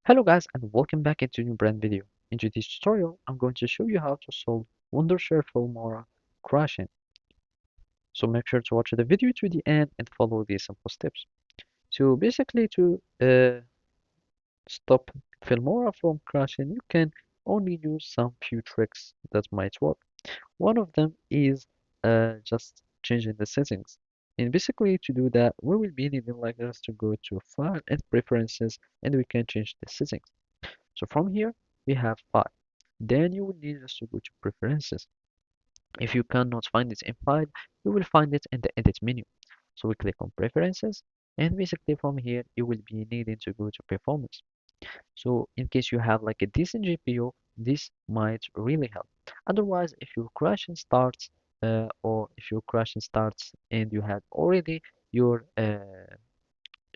Hello guys and welcome back into a new brand video. In today's tutorial, I'm going to show you how to solve Wondershare filmora crashing. So make sure to watch the video to the end and follow these simple steps. So basically to stop filmora from crashing, you can only use some few tricks that might work. One of them is just changing the settings. And basically to do that, we will be needing like us to go to File and Preferences and we can change the settings. So from here, we have File. Then you will need us to go to Preferences. If you cannot find it in File, you will find it in the Edit menu. So we click on Preferences, and basically from here, you will be needing to go to Performance. So in case you have like a decent GPU, this might really help. Otherwise, if your crashing starts, or if your crashing starts and you have already your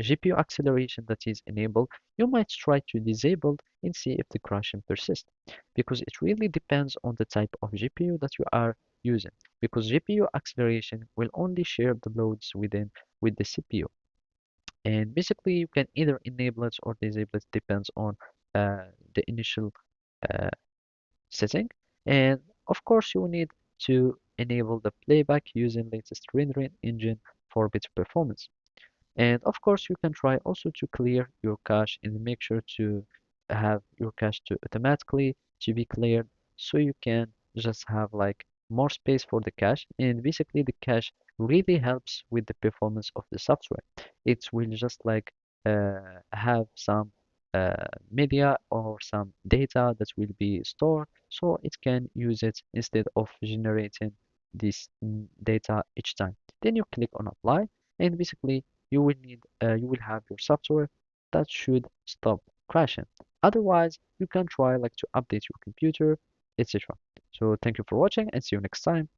GPU acceleration that is enabled, you might try to disable and see if the crashing persists. Because it really depends on the type of GPU that you are using. Because GPU acceleration will only share the loads with the CPU. And basically you can either enable it or disable it, depends on the initial uh, setting. And of course you will need to enable the playback using latest rendering engine for better performance. And of course, you can try also to clear your cache and make sure to have your cache to automatically to be cleared so you can just have like more space for the cache. And basically, the cache really helps with the performance of the software. It will just like have some media or some data that will be stored so it can use it instead of generating this data each time. Then you click on apply and basically you will have your software that should stop crashing. Otherwise, you can try like to update your computer, etc. So thank you for watching and see you next time.